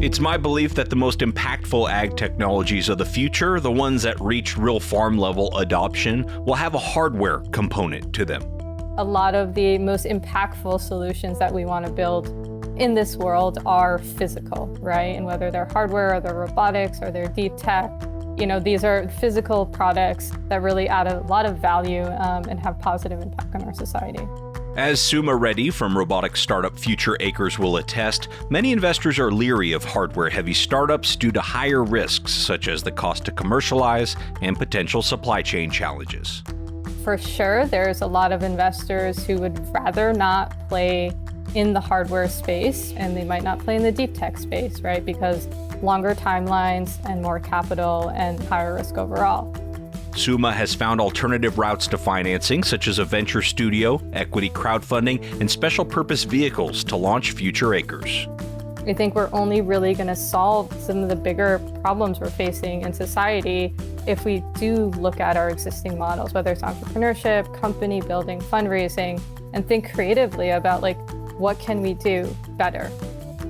It's my belief that the most impactful ag technologies of the future, the ones that reach real farm-level adoption, will have a hardware component to them. A lot of the most impactful solutions that we want to build in this world are physical, right? And whether they're hardware or they're robotics or they're deep tech, these are physical products that really add a lot of value and have positive impact on our society. As Suma Reddy from robotics startup Future Acres will attest, many investors are leery of hardware-heavy startups due to higher risks, such as the cost to commercialize and potential supply chain challenges. For sure, there's a lot of investors who would rather not play in the hardware space, and they might not play in the deep tech space, right? Because longer timelines and more capital and higher risk overall. Suma has found alternative routes to financing, such as a venture studio, equity crowdfunding, and special purpose vehicles to launch Future Acres. I think we're only really going to solve some of the bigger problems we're facing in society if we do look at our existing models, whether it's entrepreneurship, company building, fundraising, and think creatively about what can we do better.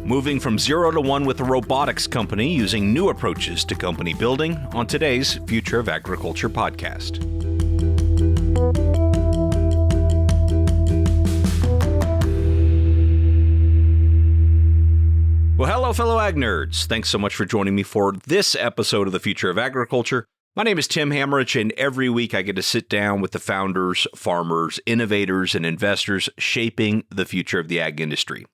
Moving from 0 to 1 with a robotics company using new approaches to company building on today's Future of Agriculture podcast. Well, hello, fellow ag nerds. Thanks so much for joining me for this episode of the Future of Agriculture. My name is Tim Hammerich, and every week I get to sit down with the founders, farmers, innovators, and investors shaping the future of the ag industry.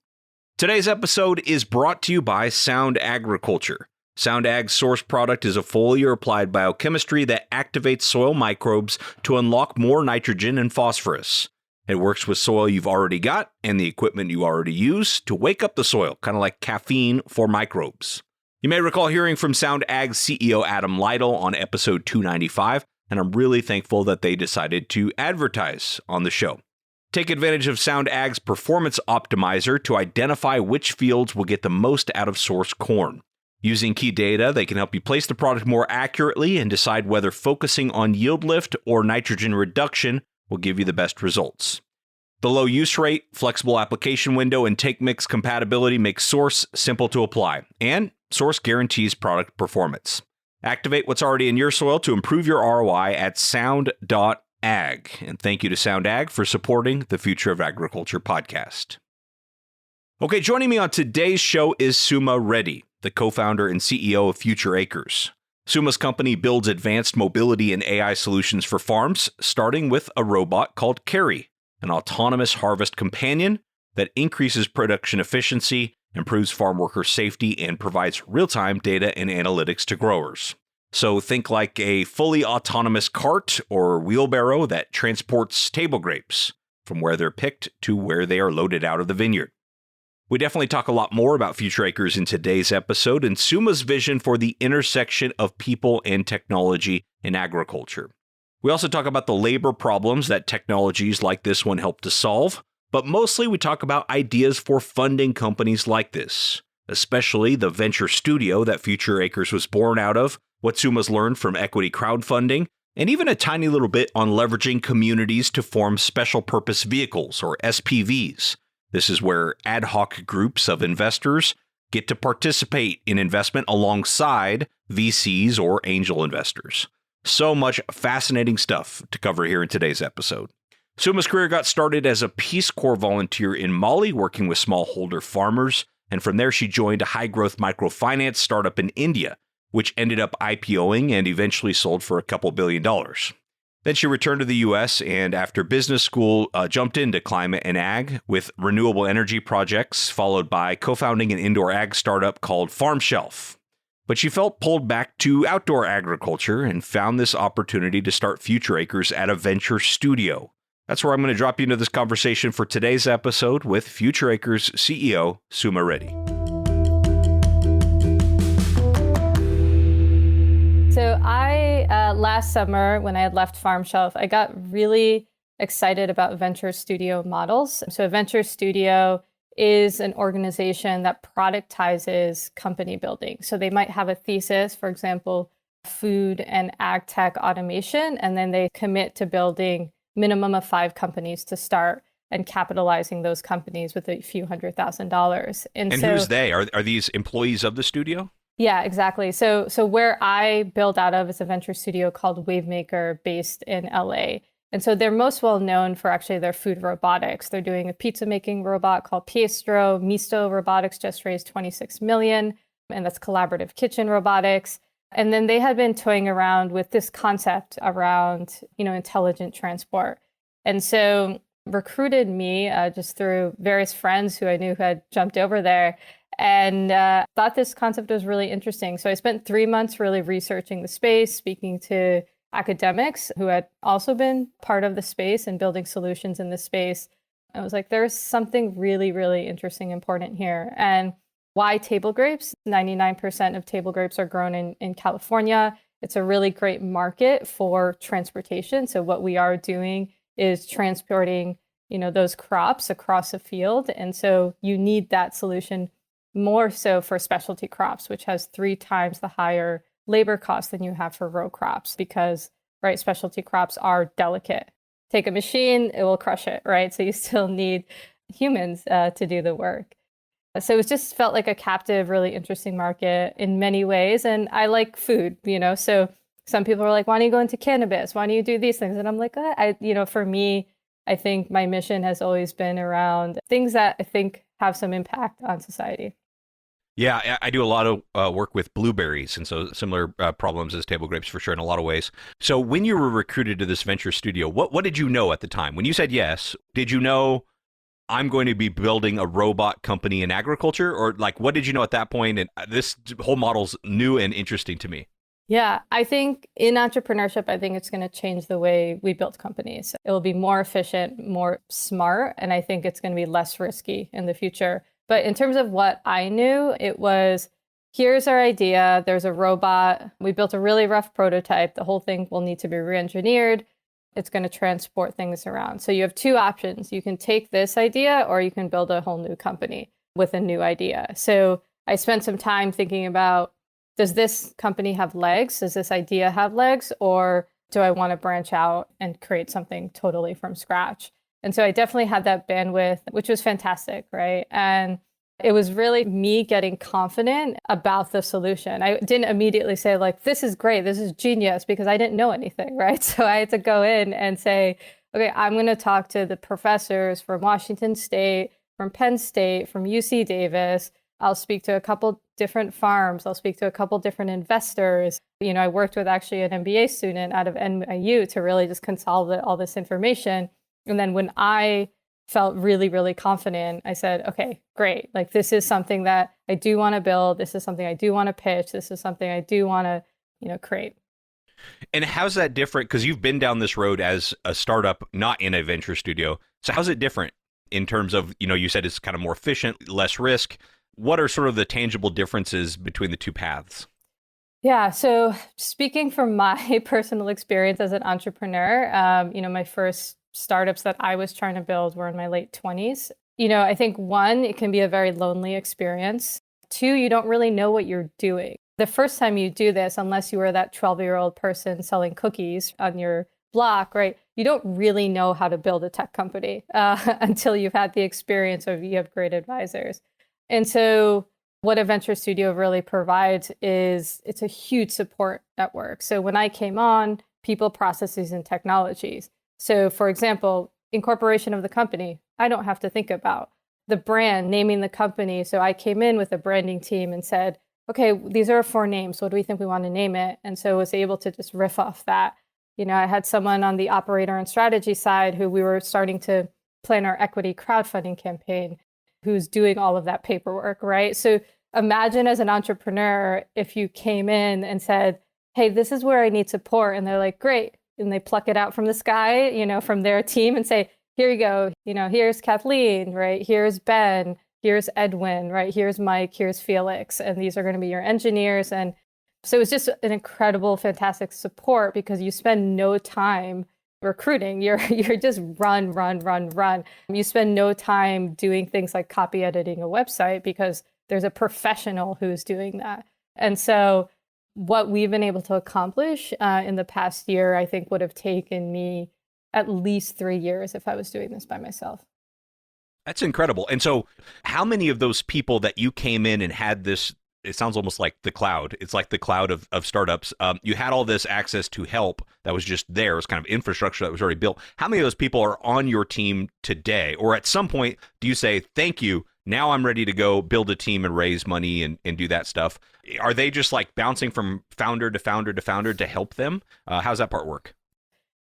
Today's episode is brought to you by Sound Agriculture. Sound Ag's source product is a foliar-applied biochemistry that activates soil microbes to unlock more nitrogen and phosphorus. It works with soil you've already got and the equipment you already use to wake up the soil, kind of like caffeine for microbes. You may recall hearing from Sound Ag's CEO Adam Lytle on episode 295, and I'm really thankful that they decided to advertise on the show. Take advantage of Sound Ag's Performance Optimizer to identify which fields will get the most out of source corn. Using key data, they can help you place the product more accurately and decide whether focusing on yield lift or nitrogen reduction will give you the best results. The low use rate, flexible application window, and take mix compatibility make Source simple to apply, and Source guarantees product performance. Activate what's already in your soil to improve your ROI at sound.ag. And thank you to Sound Ag for supporting the Future of Agriculture podcast. Okay, joining me on today's show is Suma Reddy, the co-founder and CEO of Future Acres. Suma's company builds advanced mobility and AI solutions for farms, starting with a robot called Carry, an autonomous harvest companion that increases production efficiency, improves farm worker safety, and provides real-time data and analytics to growers. So think like a fully autonomous cart or wheelbarrow that transports table grapes from where they're picked to where they are loaded out of the vineyard. We definitely talk a lot more about Future Acres in today's episode and Suma's vision for the intersection of people and technology in agriculture. We also talk about the labor problems that technologies like this one help to solve, but mostly we talk about ideas for funding companies like this, especially the venture studio that Future Acres was born out of, what Suma's learned from equity crowdfunding, and even a tiny little bit on leveraging communities to form special purpose vehicles, or SPVs. This is where ad hoc groups of investors get to participate in investment alongside VCs or angel investors. So much fascinating stuff to cover here in today's episode. Suma's career got started as a Peace Corps volunteer in Mali, working with smallholder farmers, and from there she joined a high-growth microfinance startup in India, which ended up IPOing and eventually sold for a couple $2 billion. Then she returned to the U.S. and after business school, jumped into climate and ag with renewable energy projects, followed by co-founding an indoor ag startup called Farm Shelf. But she felt pulled back to outdoor agriculture and found this opportunity to start Future Acres at a venture studio. That's where I'm going to drop you into this conversation for today's episode with Future Acres CEO Suma Reddy. So last summer, when I had left Farm Shelf, I got really excited about venture studio models. So a venture studio is an organization that productizes company building. So they might have a thesis, for example, food and ag tech automation, and then they commit to building minimum of 5 companies to start. and capitalizing those companies with a few $100,000. And who's they? Are these employees of the studio? Yeah, exactly. So where I build out of is a venture studio called Wavemaker based in LA. And so they're most well known for actually their food robotics. They're doing a pizza making robot called Piestro. Misto Robotics just raised 26 million, and that's collaborative kitchen robotics. And then they had been toying around with this concept around, intelligent transport. And so recruited me just through various friends who I knew who had jumped over there, and thought this concept was really interesting. So I spent 3 months really researching the space, speaking to academics who had also been part of the space and building solutions in the space. I was like, there's something really, really interesting, important here. And why table grapes? 99% of table grapes are grown in California. It's a really great market for transportation. So what we are doing is transporting, those crops across a field. And so you need that solution more so for specialty crops, which has 3 times the higher labor costs than you have for row crops because, right, specialty crops are delicate. Take a machine, it will crush it, right? So you still need humans to do the work. So it just felt like a captive, really interesting market in many ways. And I like food, so some people are like, why don't you go into cannabis? Why don't you do these things? And I'm like, for me, I think my mission has always been around things that I think have some impact on society. Yeah, I do a lot of work with blueberries, and so similar problems as table grapes for sure in a lot of ways. So when you were recruited to this venture studio, what did you know at the time? When you said yes, did you know I'm going to be building a robot company in agriculture? Or like, what did you know at that point? And this whole model's new and interesting to me. Yeah, I think in entrepreneurship, I think it's going to change the way we build companies. It will be more efficient, more smart, and I think it's going to be less risky in the future. But in terms of what I knew, it was, here's our idea. There's a robot. We built a really rough prototype. The whole thing will need to be re-engineered. It's going to transport things around. So you have 2 options. You can take this idea or you can build a whole new company with a new idea. So I spent some time thinking about, does this company have legs? Does this idea have legs? Or do I want to branch out and create something totally from scratch? And so I definitely had that bandwidth, which was fantastic, right? And it was really me getting confident about the solution. I didn't immediately say like, this is great, this is genius, because I didn't know anything, right? So I had to go in and say, okay, I'm going to talk to the professors from Washington State, from Penn State, from UC Davis. I'll speak to a couple different farms. I'll speak to a couple different investors. I worked with actually an MBA student out of NYU to really just consolidate all this information. And then when I felt really, really confident, I said, okay, great. Like, this is something that I do want to build. This is something I do want to pitch. This is something I do want to, create. And how's that different? Because you've been down this road as a startup, not in a venture studio. So how's it different in terms of, you said it's kind of more efficient, less risk. What are sort of the tangible differences between the 2 paths? Yeah. So speaking from my personal experience as an entrepreneur, my first startups that I was trying to build were in my late 20s. I think 1, it can be a very lonely experience. 2, you don't really know what you're doing. The first time you do this, unless you were that 12-year-old person selling cookies on your block, right? You don't really know how to build a tech company until you've had the experience or you have great advisors. And so what a venture studio really provides is it's a huge support network. So when I came on, people, processes, and technologies. So for example, incorporation of the company, I don't have to think about the brand, naming the company. So I came in with a branding team and said, okay, these are 4 names. What do we think we want to name it? And so I was able to just riff off that. I had someone on the operator and strategy side who we were starting to plan our equity crowdfunding campaign, who's doing all of that paperwork, right? So imagine as an entrepreneur, if you came in and said, hey, this is where I need support. And they're like, great. And they pluck it out from the sky, from their team and say, here you go. Here's Kathleen, right? Here's Ben, here's Edwin, right? Here's Mike, here's Felix. And these are going to be your engineers. And so it's just an incredible, fantastic support because you spend no time recruiting. You're just run. You spend no time doing things like copy editing a website because there's a professional who's doing that. And so what we've been able to accomplish in the past year, I think would have taken me at least 3 years if I was doing this by myself. That's incredible. And so how many of those people that you came in and had this, it sounds almost like the cloud. It's like the cloud of startups. You had all this access to help that was just there. It was kind of infrastructure that was already built. How many of those people are on your team today? Or at some point, do you say, thank you, now I'm ready to go build a team and raise money and do that stuff? Are they just like bouncing from founder to founder to founder to help them? How's that part work?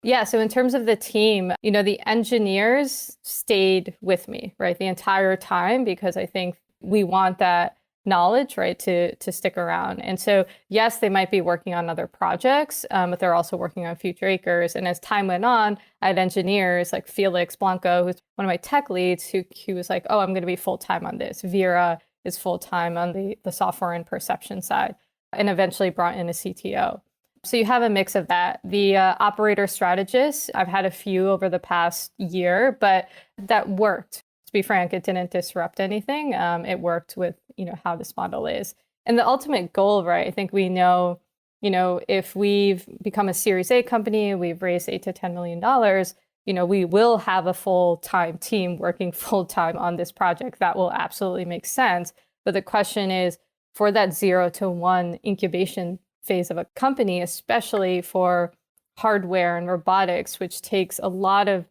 Yeah, so in terms of the team, the engineers stayed with me, right, the entire time, because I think we want that knowledge, right, to stick around. And so, yes, they might be working on other projects, but they're also working on future acres. And as time went on, I had engineers like Felix Blanco, who's one of my tech leads, who was like, oh, I'm going to be full-time on this. Vera is full-time on the software and perception side, and eventually brought in a CTO. So you have a mix of that. The operator strategists, I've had a few over the past year, but that worked. To be frank, it didn't disrupt anything. It worked with, how this model is. And the ultimate goal, right? I think we know, if we've become a Series A company, we've raised $8 to $10 million, we will have a full-time team working full-time on this project. That will absolutely make sense. But the question is, for that 0 to 1 incubation phase of a company, especially for hardware and robotics, which takes a lot of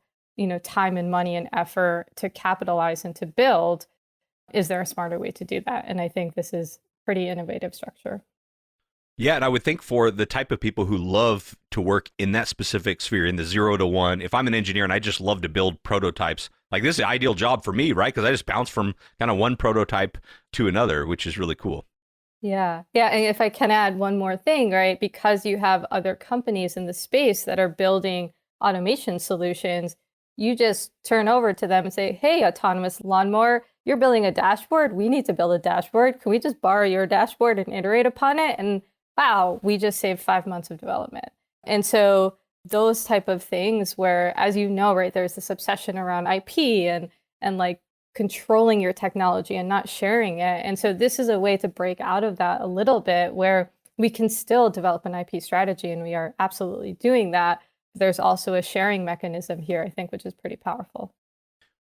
time and money and effort to capitalize and to build, is there a smarter way to do that? And I think this is pretty innovative structure. Yeah, and I would think for the type of people who love to work in that specific sphere, in the 0 to 1, if I'm an engineer and I just love to build prototypes, like this is the ideal job for me, right? Because I just bounce from kind of one prototype to another, which is really cool. Yeah. And if I can add one more thing, right? Because you have other companies in the space that are building automation solutions, you just turn over to them and say, hey, autonomous lawnmower, you're building a dashboard. We need to build a dashboard. Can we just borrow your dashboard and iterate upon it? And wow, we just saved 5 months of development. And so those type of things where, as you know, right, there's this obsession around IP and like controlling your technology and not sharing it. And so this is a way to break out of that a little bit, where we can still develop an IP strategy, and we are absolutely doing that. There's also a sharing mechanism here, I think, which is pretty powerful.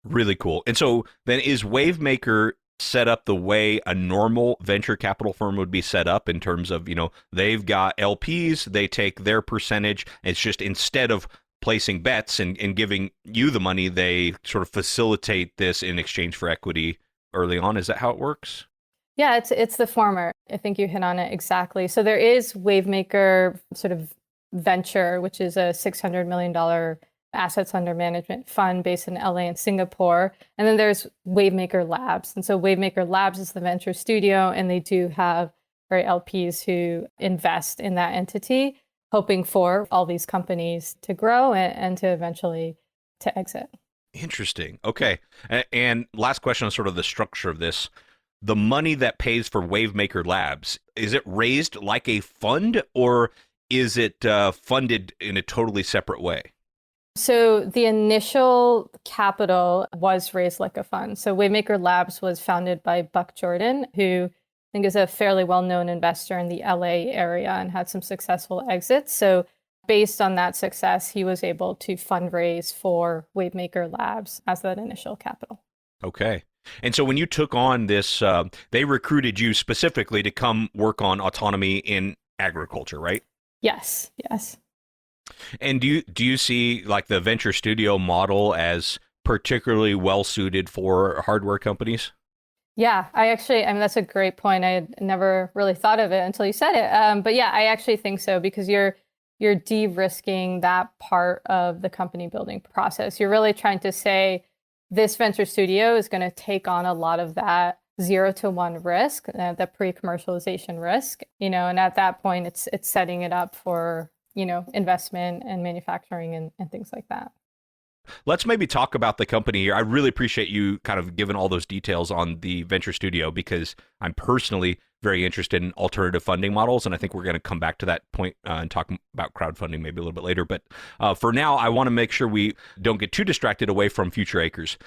Really cool. And so then is Wavemaker set up the way a normal venture capital firm would be set up, in terms of, they've got LPs, they take their percentage. It's just, instead of placing bets and giving you the money, they sort of facilitate this in exchange for equity early on. Is that how it works? Yeah, it's the former. I think you hit on it exactly. So there is Wavemaker sort of Venture, which is a $600 million assets under management fund based in LA and Singapore. And then there's Wavemaker Labs. And so Wavemaker Labs is the venture studio, and they do have LPs who invest in that entity, hoping for all these companies to grow and to eventually to exit. Interesting. Okay. And last question on sort of the structure of this. The money that pays for Wavemaker Labs, is it raised like a fund, or is it funded in a totally separate way? So the initial capital was raised like a fund. So Wavemaker Labs was founded by Buck Jordan, who I think is a fairly well-known investor in the LA area and had some successful exits. So based on that success, he was able to fundraise for Wavemaker Labs as that initial capital. Okay. And so when you took on this, they recruited you specifically to come work on autonomy in agriculture, right? Yes. And do you see like the venture studio model as particularly well suited for hardware companies? Yeah, that's a great point. I had never really thought of it until you said it. But yeah, I actually think so, because you're de-risking that part of the company building process. You're really trying to say this venture studio is going to take on a lot of that 0 to 1 risk, the pre-commercialization risk, and at that point, it's setting it up for, investment and manufacturing and things like that. Let's maybe talk about the company here. I really appreciate you kind of giving all those details on the venture studio, because I'm personally very interested in alternative funding models. And I think we're going to come back to that point and talk about crowdfunding maybe a little bit later. But for now, I want to make sure we don't get too distracted away from future acres.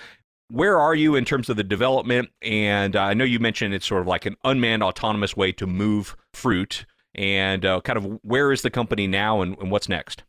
Where are you in terms of the development? And I know you mentioned it's sort of like an unmanned autonomous way to move fruit. And kind of where is the company now, and what's next?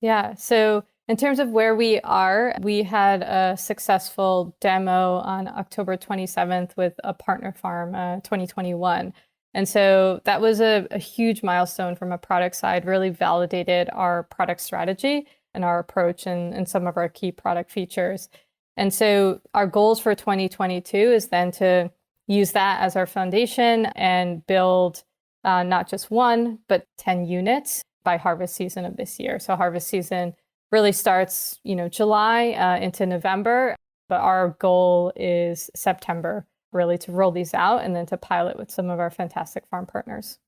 Yeah. So In terms of where we are, we had a successful demo on October 27th with a partner farm, 2021. And so that was a huge milestone from a product side, really validated our product strategy and our approach and some of our key product features. And so our goals for 2022 is then to use that as our foundation and build not just one, but 10 units by harvest season of this year. So harvest season really starts, July into November, but our goal is September, really to roll these out and then to pilot with some of our fantastic farm partners.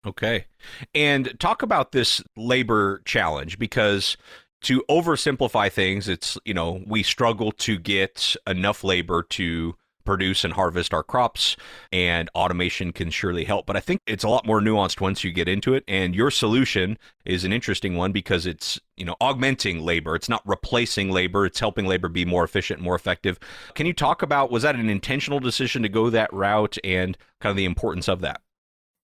Okay. And talk about this labor challenge, because to oversimplify things, it's, we struggle to get enough labor to produce and harvest our crops, and automation can surely help. But I think it's a lot more nuanced once you get into it. And your solution is an interesting one because it's, augmenting labor. It's not replacing labor. It's helping labor be more efficient, more effective. Can you talk about, was that an intentional decision to go that route and kind of the importance of that?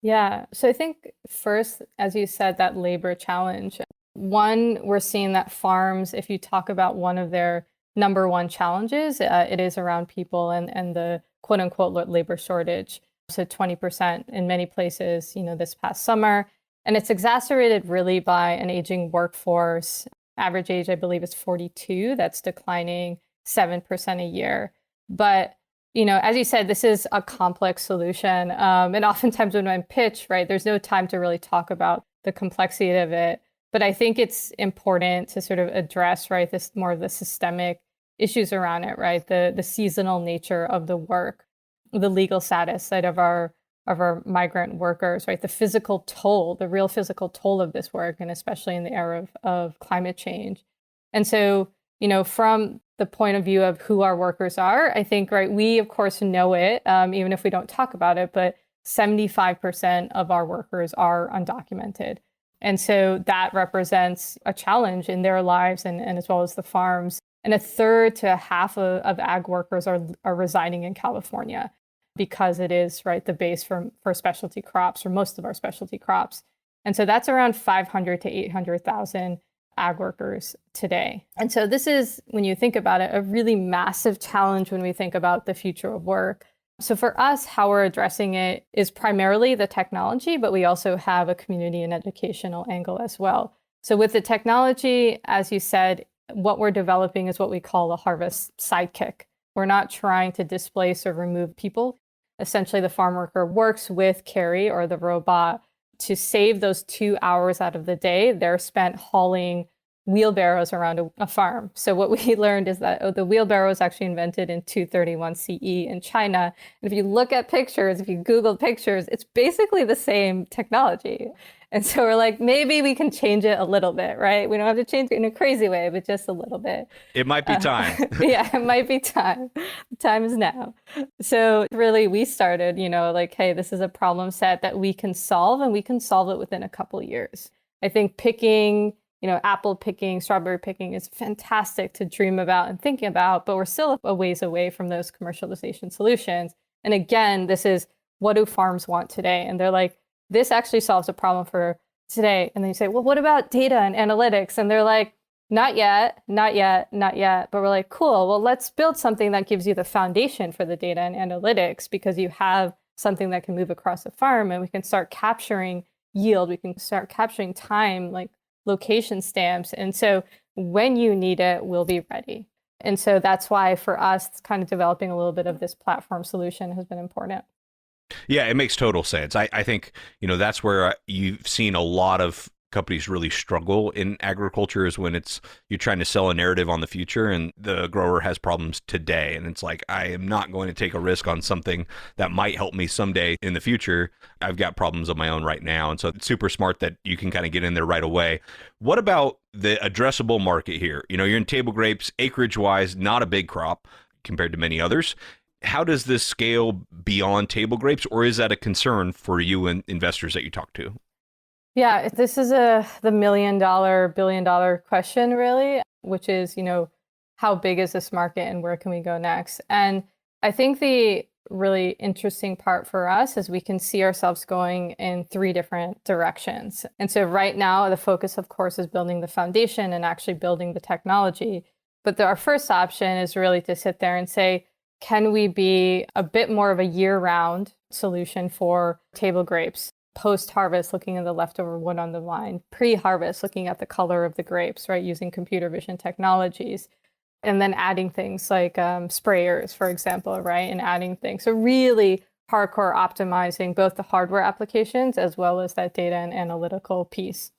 Yeah. So I think first, as you said, that labor challenge, one, we're seeing that farms, if you talk about one of their number one challenges, it is around people and the quote unquote labor shortage. So 20% in many places, this past summer. And it's exacerbated really by an aging workforce. Average age, I believe, is 42. That's declining 7% a year. But, as you said, this is a complex solution. And oftentimes when I'm pitched, right, there's no time to really talk about the complexity of it. But I think it's important to sort of address, right, this more of the systemic issues around it, right? The seasonal nature of the work, the legal status side of our migrant workers, right? The physical toll, the real physical toll of this work, and especially in the era of climate change. And so, from the point of view of who our workers are, I think, right, we of course know it, even if we don't talk about it, but 75% of our workers are undocumented. And so that represents a challenge in their lives and as well as the farms. And a third to a half of ag workers are residing in California because it is, right, the base for specialty crops, for most of our specialty crops. And so that's around 500 to 800,000 ag workers today. And so this is, when you think about it, a really massive challenge when we think about the future of work. So for us, how we're addressing it is primarily the technology, but we also have a community and educational angle as well. So with the technology, as you said, what we're developing is what we call a harvest sidekick. We're not trying to displace or remove people. Essentially, the farm worker works with Carrie or the robot to save those 2 hours out of the day. They're spent hauling wheelbarrows around a farm. So what we learned is that the wheelbarrow was actually invented in 231 CE in China. And if you look at pictures, if you Google pictures, it's basically the same technology. And so we're like, maybe we can change it a little bit, right? We don't have to change it in a crazy way, but just a little bit. It might be time. Yeah, it might be time. The time is now. So really, we started, like, hey, this is a problem set that we can solve, and we can solve it within a couple of years. I think picking, apple picking, strawberry picking is fantastic to dream about and thinking about, but we're still a ways away from those commercialization solutions. And again, this is, what do farms want today? And they're like, this actually solves a problem for today. And then you say, well, what about data and analytics? And they're like, not yet, not yet, not yet. But we're like, cool, well, let's build something that gives you the foundation for the data and analytics, because you have something that can move across the farm, and we can start capturing yield. We can start capturing time, like location stamps. And so when you need it, we'll be ready. And so that's why for us, kind of developing a little bit of this platform solution has been important. Yeah, it makes total sense. I think, that's where you've seen a lot of companies really struggle in agriculture, is when you're trying to sell a narrative on the future and the grower has problems today. And it's like, I am not going to take a risk on something that might help me someday in the future. I've got problems of my own right now. And so it's super smart that you can kind of get in there right away. What about the addressable market here? You're in table grapes, acreage wise, not a big crop compared to many others. How does this scale beyond table grapes, or is that a concern for you and investors that you talk to? Yeah, this is the $1 million, $1 billion question, really, which is, how big is this market and where can we go next? And I think the really interesting part for us is we can see ourselves going in 3 different directions. And so right now, the focus, of course, is building the foundation and actually building the technology. But our first option is really to sit there and say, can we be a bit more of a year-round solution for table grapes? Post-harvest, looking at the leftover wood on the vine. Pre-harvest, looking at the color of the grapes, right, using computer vision technologies. And then adding things like sprayers, for example, right, and adding things. So really hardcore optimizing both the hardware applications as well as that data and analytical piece.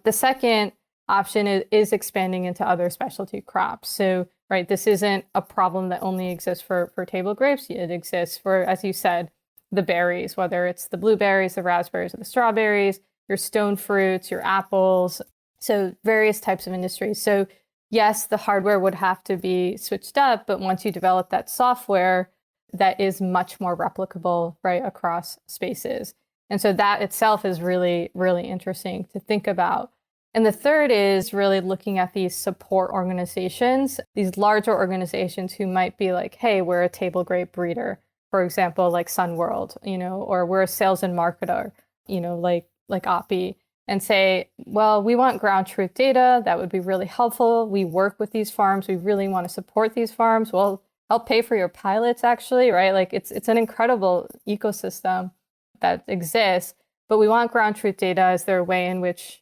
The second option is expanding into other specialty crops. So, right, this isn't a problem that only exists for table grapes. It exists for, as you said, the berries, whether it's the blueberries, the raspberries, or the strawberries, your stone fruits, your apples. So various types of industries. So yes, the hardware would have to be switched up, but once you develop that software, that is much more replicable, right, across spaces. And so that itself is really, really interesting to think about. And the third is really looking at these support organizations, these larger organizations who might be like, hey, we're a table grape breeder, for example, like Sunworld, or we're a sales and marketer, like Oppie, and say, well, we want ground truth data. That would be really helpful. We work with these farms. We really want to support these farms. Well, help pay for your pilots, actually, right? Like it's an incredible ecosystem that exists, but we want ground truth data as their way in which,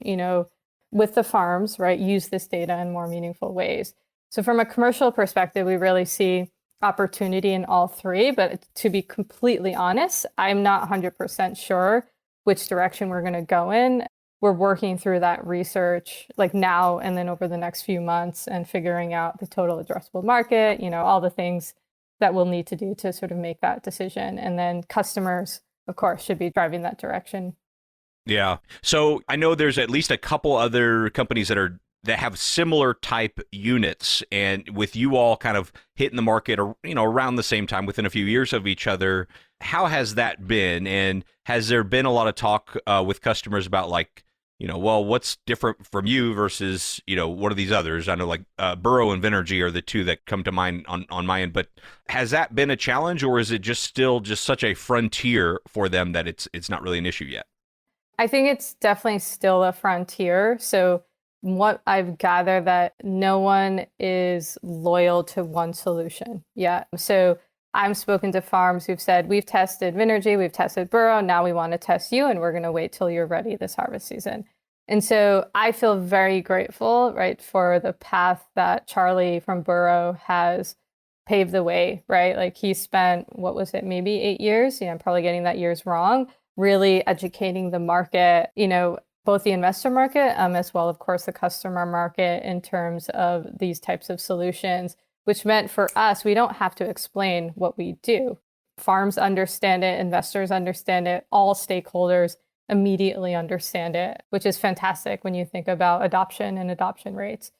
with the farms, right, use this data in more meaningful ways. So from a commercial perspective, we really see opportunity in all 3, but to be completely honest, I'm not 100% sure which direction we're going to go in. We're working through that research like now and then over the next few months and figuring out the total addressable market, all the things that we'll need to do to sort of make that decision. And then customers, of course, should be driving that direction. Yeah. So I know there's at least a couple other companies that have similar type units, and with you all kind of hitting the market, around the same time, within a few years of each other, how has that been? And has there been a lot of talk with customers about well, what's different from you versus, what are these others? I know like Burrow and Vinergy are the 2 that come to mind on my end, but has that been a challenge, or is it still such a frontier for them that it's not really an issue yet? I think it's definitely still a frontier. So what I've gathered that no one is loyal to one solution yet. So I've spoken to farms who've said, we've tested Vinergy, we've tested Burrow, now we want to test you, and we're going to wait till you're ready this harvest season. And so I feel very grateful, right, for the path that Charlie from Burrow has paved the way, right? Like he spent, what was it, maybe 8 years? I'm probably getting that years wrong, really educating the market, both the investor market as well, of course, the customer market in terms of these types of solutions, which meant for us, we don't have to explain what we do. Farms understand it, investors understand it, all stakeholders immediately understand it, which is fantastic when you think about adoption and adoption rates.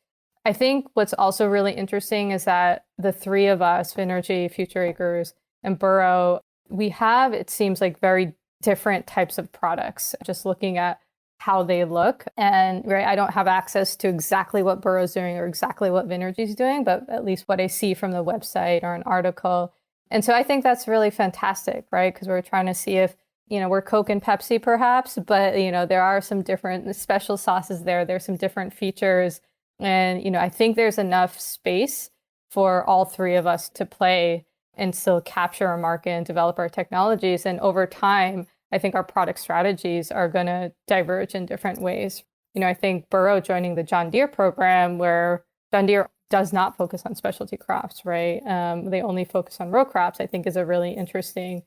I think what's also really interesting is that the 3 of us, Vinergy, Future Acres, and Burrow, we have, it seems like, very different types of products, just looking at how they look. And right, I don't have access to exactly what Burrow's doing or exactly what Vinergy's doing, but at least what I see from the website or an article. And so I think that's really fantastic, right? Because we're trying to see if, we're Coke and Pepsi perhaps, but, there are some different special sauces there. There's some different features. And, I think there's enough space for all 3 of us to play and still capture our market and develop our technologies. And over time, I think our product strategies are going to diverge in different ways. I think Burrow joining the John Deere program, where John Deere does not focus on specialty crops, right? They only focus on row crops, I think is a really interesting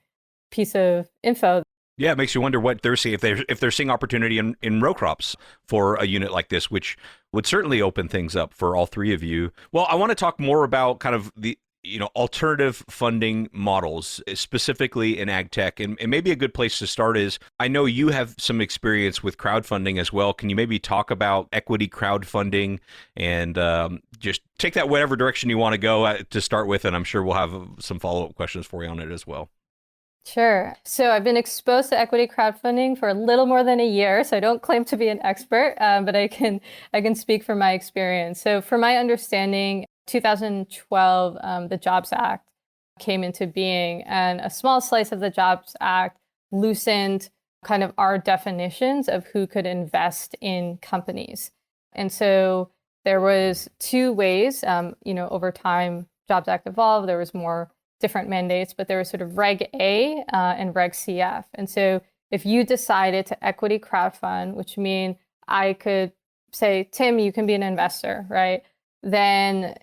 piece of info. Yeah, it makes you wonder what they're seeing, if they're seeing opportunity in row crops for a unit like this, which would certainly open things up for all 3 of you. Well, I want to talk more about kind of the alternative funding models, specifically in ag tech. And maybe a good place to start is, I know you have some experience with crowdfunding as well. Can you maybe talk about equity crowdfunding and just take that whatever direction you want to go to start with? And I'm sure we'll have some follow-up questions for you on it as well. Sure. So I've been exposed to equity crowdfunding for a little more than a year, so I don't claim to be an expert, but I can speak from my experience. So from my understanding, 2012, the Jobs Act came into being. And a small slice of the Jobs Act loosened kind of our definitions of who could invest in companies. And so there was two ways, over time, Jobs Act evolved. There was more different mandates, but there was sort of Reg A and Reg CF. And so if you decided to equity crowdfund, which means I could say, Tim, you can be an investor, right? Then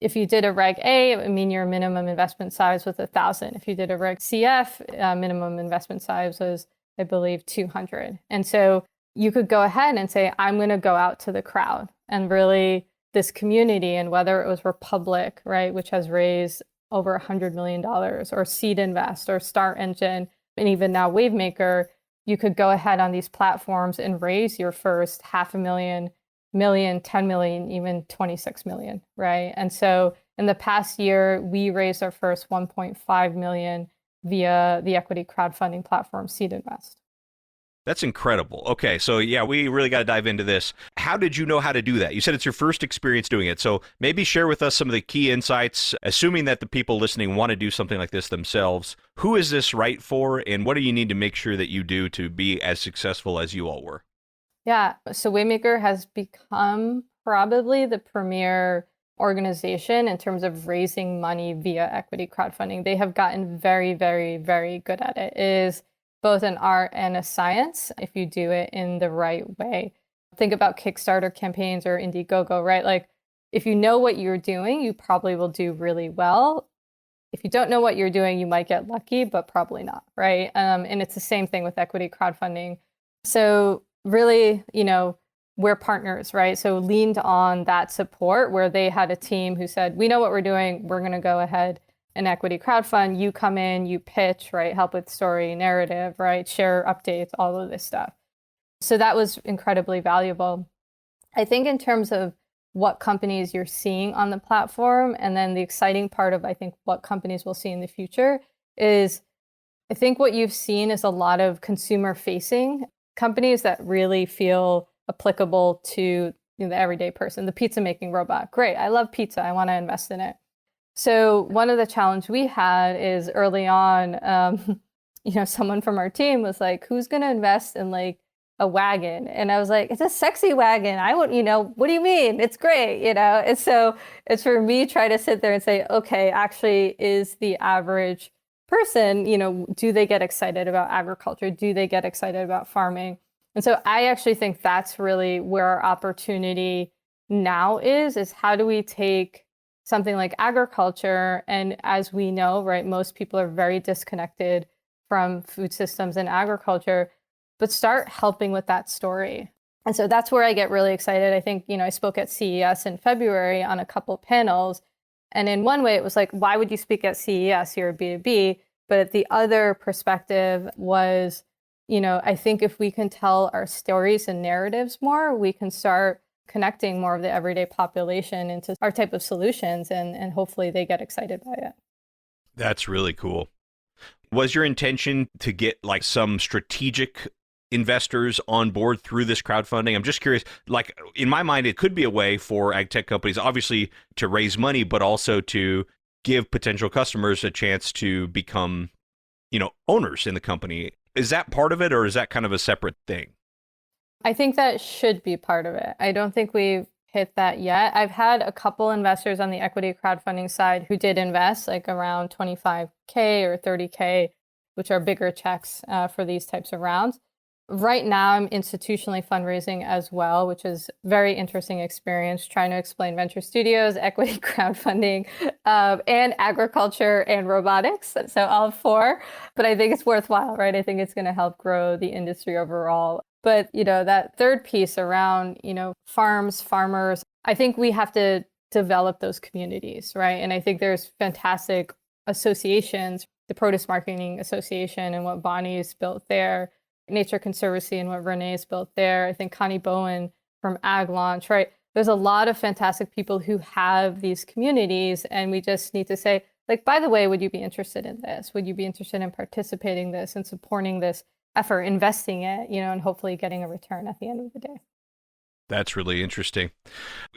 if you did a Reg A, it would mean your minimum investment size was 1,000. If you did a Reg CF, minimum investment size was, I believe, 200. And so you could go ahead and say, I'm going to go out to the crowd and really this community, and whether it was Republic, right, which has raised over $100 million, or Seed Invest, or Star Engine, and even now Wavemaker, you could go ahead on these platforms and raise your first $500,000, million, 10 million, even 26 million, right? And so in the past year, we raised our first 1.5 million via the equity crowdfunding platform Seed Invest. That's incredible. Okay, so yeah, we really got to dive into this. How did you know how to do that? You said it's your first experience doing it. So maybe share with us some of the key insights, assuming that the people listening want to do something like this themselves. Who is this right for, and what do you need to make sure that you do to be as successful as you all were? Yeah, so Waymaker has become probably the premier organization in terms of raising money via equity crowdfunding. They have gotten very, very, very good at it. It is both an art and a science if you do it in the right way. Think about Kickstarter campaigns or Indiegogo, right? Like if you know what you're doing, you probably will do really well. If you don't know what you're doing, you might get lucky, but probably not, right? And it's the same thing with equity crowdfunding. So really, we're partners, right? So leaned on that support where they had a team who said, we know what we're doing. We're going to go ahead and equity crowdfund. You come in, you pitch, right? Help with story, narrative, right? Share updates, all of this stuff. So that was incredibly valuable. I think in terms of what companies you're seeing on the platform, and then the exciting part of, I think, what companies will see in the future is, I think what you've seen is a lot of consumer facing companies that really feel applicable to the everyday person. The pizza making robot, great. I love pizza. I want to invest in it. So one of the challenges we had is early on, someone from our team was like, who's going to invest in like a wagon? And I was like, it's a sexy wagon. I won't, what do you mean? It's great, And so it's for me try to sit there and say, okay, actually is the average person, do they get excited about agriculture? Do they get excited about farming? And so I actually think that's really where our opportunity now is how do we take something like agriculture, and as we know, right, most people are very disconnected from food systems and agriculture, but start helping with that story. And so that's where I get really excited. I think, I spoke at CES in February on a couple panels, and in one way it was like, why would you speak at CES? You're a B2B. But the other perspective was, I think if we can tell our stories and narratives more, we can start connecting more of the everyday population into our type of solutions, and hopefully they get excited by it. That's really cool. Was your intention to get like some strategic investors on board through this crowdfunding? I'm just curious, like in my mind, it could be a way for ag tech companies, obviously to raise money, but also to give potential customers a chance to become, owners in the company. Is that part of it, or is that kind of a separate thing? I think that should be part of it. I don't think we've hit that yet. I've had a couple investors on the equity crowdfunding side who did invest like around 25K or 30K, which are bigger checks for these types of rounds. Right now, I'm institutionally fundraising as well, which is very interesting experience, trying to explain venture studios, equity crowdfunding, and agriculture and robotics. So all four. But I think it's worthwhile, right? I think it's going to help grow the industry overall. But, that third piece around, farmers, I think we have to develop those communities, right? And I think there's fantastic associations, the Produce Marketing Association and what Bonnie's built there, Nature Conservancy and what Renee's built there. I think Connie Bowen from Ag Launch, right? There's a lot of fantastic people who have these communities, and we just need to say, like, by the way, would you be interested in this? Would you be interested in participating in this and supporting this effort, investing it, and hopefully getting a return at the end of the day? That's really interesting.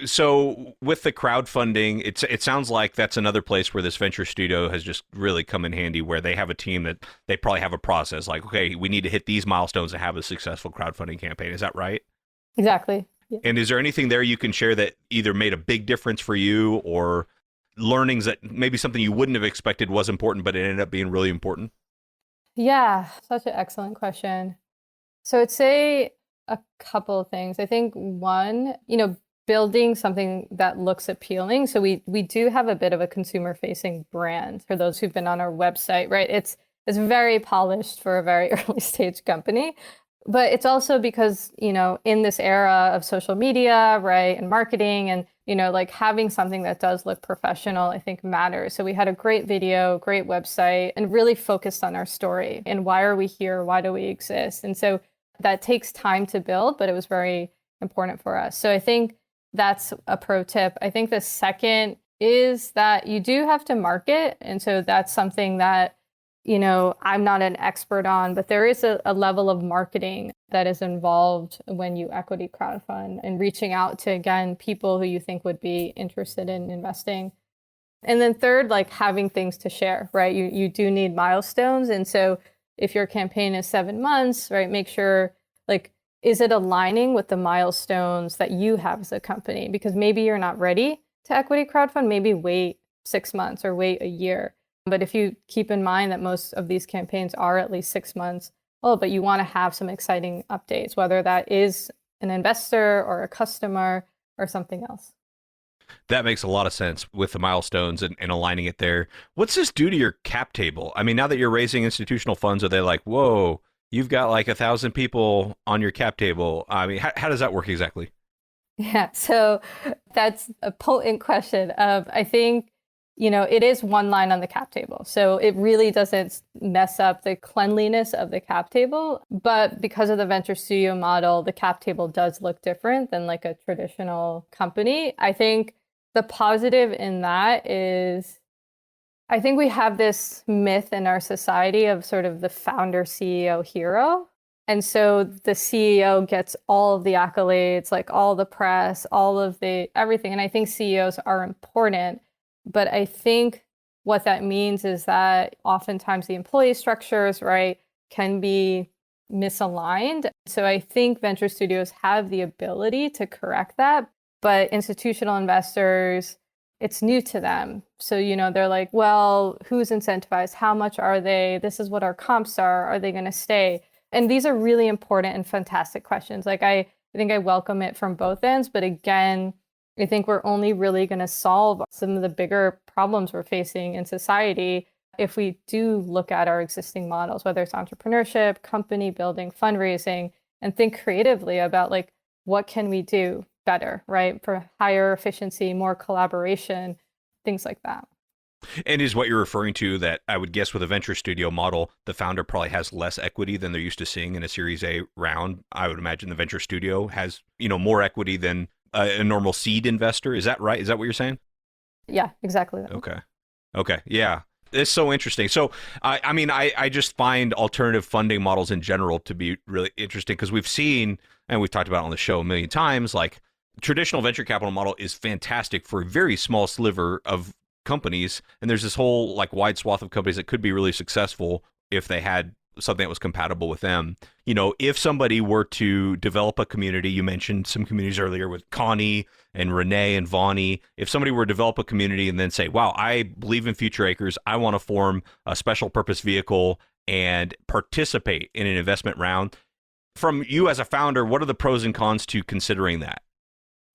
So with the crowdfunding, it sounds like that's another place where this venture studio has just really come in handy, where they have a team that they probably have a process like, okay, we need to hit these milestones to have a successful crowdfunding campaign. Is that right? Exactly. Yeah. And is there anything there you can share that either made a big difference for you, or learnings that maybe something you wouldn't have expected was important, but it ended up being really important? Yeah, such an excellent question. So I'd say a couple of things. I think one, building something that looks appealing. So we do have a bit of a consumer facing brand for those who've been on our website, right? It's very polished for a very early stage company. But it's also because, in this era of social media, right, and marketing and, like having something that does look professional, I think matters. So we had a great video, great website, and really focused on our story and why are we here? Why do we exist? And so that takes time to build, but it was very important for us. So I think that's a pro tip. I think the second is that you do have to market. And so that's something that, I'm not an expert on, but there is a level of marketing that is involved when you equity crowdfund and reaching out to, again, people who you think would be interested in investing. And then third, like having things to share, right? You do need milestones. And so if your campaign is 7 months, right, make sure, like, is it aligning with the milestones that you have as a company? Because maybe you're not ready to equity crowdfund, maybe wait 6 months or wait a year. But if you keep in mind that most of these campaigns are at least 6 months, but you want to have some exciting updates, whether that is an investor or a customer or something else. That makes a lot of sense with the milestones and aligning it there. What's this do to your cap table? I mean, now that you're raising institutional funds, are they like, whoa, you've got like 1,000 people on your cap table? I mean, how does that work exactly? Yeah, so that's a potent question. I think, it is one line on the cap table. So it really doesn't mess up the cleanliness of the cap table. But because of the venture studio model, the cap table does look different than like a traditional company. I think the positive in that is, I think we have this myth in our society of sort of the founder CEO hero. And so the CEO gets all of the accolades, like all the press, all of the everything. And I think CEOs are important. But I think what that means is that oftentimes the employee structures, right, can be misaligned. So I think venture studios have the ability to correct that. But institutional investors, it's new to them. So, they're like, well, who's incentivized? How much are they? This is what our comps are. Are they going to stay? And these are really important and fantastic questions. Like, I think I welcome it from both ends. But again, I think we're only really going to solve some of the bigger problems we're facing in society if we do look at our existing models, whether it's entrepreneurship, company building, fundraising, and think creatively about like, what can we do better, right? For higher efficiency, more collaboration, things like that. And is what you're referring to that I would guess with a venture studio model, the founder probably has less equity than they're used to seeing in a Series A round. I would imagine the venture studio has, more equity than a normal seed investor. Is that right? Is that what you're saying? Yeah, exactly. Okay. Yeah. It's so interesting. So, I just find alternative funding models in general to be really interesting because we've seen, and we've talked about it on the show a million times, like traditional venture capital model is fantastic for a very small sliver of companies. And there's this whole like wide swath of companies that could be really successful if they had something that was compatible with them. If somebody were to develop a community, you mentioned some communities earlier with Connie and Renee and Vonnie. If somebody were to develop a community and then say, wow, I believe in Future Acres, I want to form a special purpose vehicle and participate in an investment round. From you as a founder, what are the pros and cons to considering that?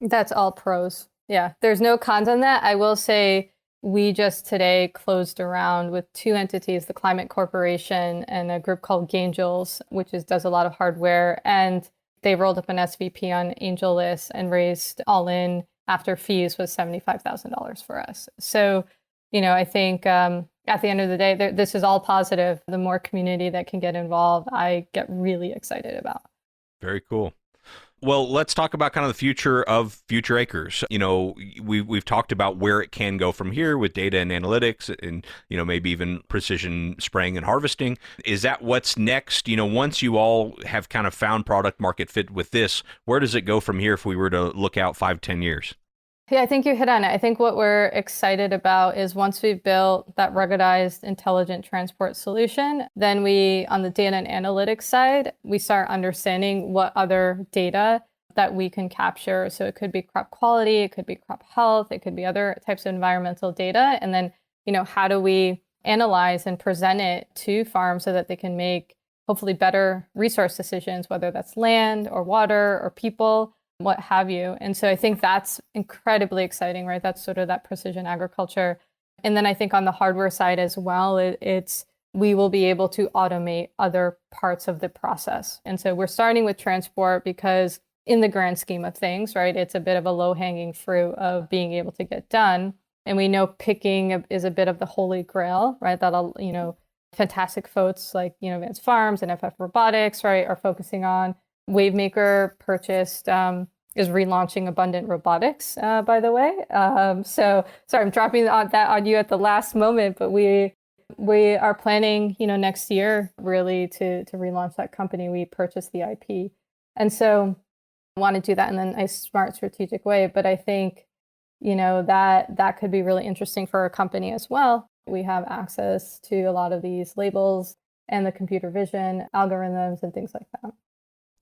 That's all pros. Yeah, there's no cons on that. I will say, we just today closed a round with 2 entities, the Climate Corporation and a group called Gangels, which does a lot of hardware. And they rolled up an SVP on AngelList and raised all in after fees was $75,000 for us. So, I think at the end of the day, this is all positive. The more community that can get involved, I get really excited about. Very cool. Well, let's talk about kind of the future of Future Acres. We've talked about where it can go from here with data and analytics and, maybe even precision spraying and harvesting. Is that what's next? Once you all have kind of found product market fit with this, where does it go from here if we were to look out 5-10 years? Yeah, I think you hit on it. I think what we're excited about is once we've built that ruggedized, intelligent transport solution, then we, on the data and analytics side, we start understanding what other data that we can capture. So it could be crop quality, it could be crop health, it could be other types of environmental data. And then, how do we analyze and present it to farms so that they can make hopefully better resource decisions, whether that's land or water or people, what have you. And so I think that's incredibly exciting, right? That's sort of that precision agriculture. And then I think on the hardware side as well, we will be able to automate other parts of the process. And so we're starting with transport because in the grand scheme of things, right, it's a bit of a low-hanging fruit of being able to get done. And we know picking is a bit of the holy grail, right? That'll, fantastic folks like, Advanced Farms and FF Robotics, right, are focusing on. Wavemaker purchased, is relaunching Abundant Robotics, by the way. So sorry, I'm dropping that on you at the last moment, but we are planning, next year really to relaunch that company. We purchased the IP. And so I want to do that in a smart, strategic way. But I think, that could be really interesting for our company as well. We have access to a lot of these labels and the computer vision algorithms and things like that.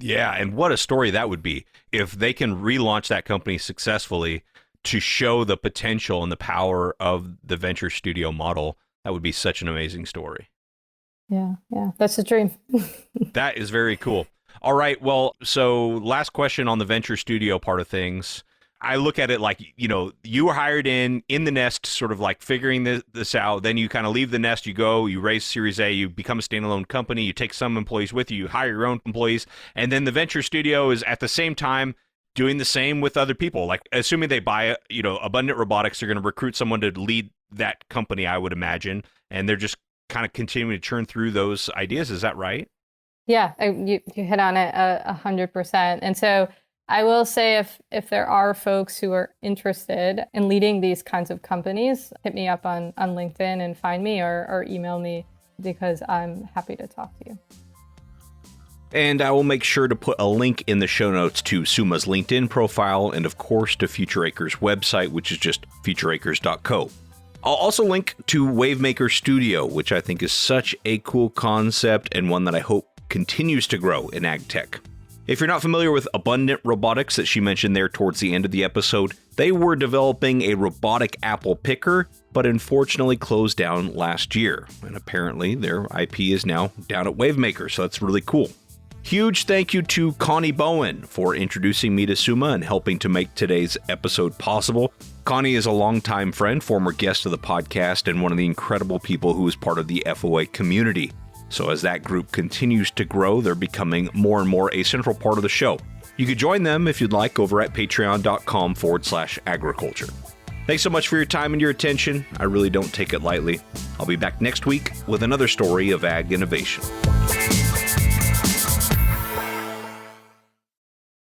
Yeah, and what a story that would be if they can relaunch that company successfully to show the potential and the power of the venture studio model. That would be such an amazing story. Yeah, that's a dream. That is very cool. All right, well, so last question on the venture studio part of things. I look at it like, you were hired in the nest, sort of like figuring this out. Then you kind of leave the nest, you go, you raise Series A, you become a standalone company, you take some employees with you, you hire your own employees. And then the venture studio is at the same time doing the same with other people. Like assuming they buy, Abundant Robotics, they're going to recruit someone to lead that company, I would imagine. And they're just kind of continuing to churn through those ideas. Is that right? Yeah, you hit on it 100%. And so I will say if there are folks who are interested in leading these kinds of companies, hit me up on LinkedIn and find me or email me because I'm happy to talk to you. And I will make sure to put a link in the show notes to Suma's LinkedIn profile and, of course, to Future Acres' website, which is just futureacres.co. I'll also link to Wavemaker Studio, which I think is such a cool concept and one that I hope continues to grow in ag tech. If you're not familiar with Abundant Robotics that she mentioned there towards the end of the episode, they were developing a robotic apple picker, but unfortunately closed down last year. And apparently their IP is now down at Wavemaker, so that's really cool. Huge thank you to Connie Bowen for introducing me to Suma and helping to make today's episode possible. Connie is a longtime friend, former guest of the podcast, and one of the incredible people who is part of the FoA community. So as that group continues to grow, they're becoming more and more a central part of the show. You could join them if you'd like over at patreon.com/agriculture. Thanks so much for your time and your attention. I really don't take it lightly. I'll be back next week with another story of ag innovation.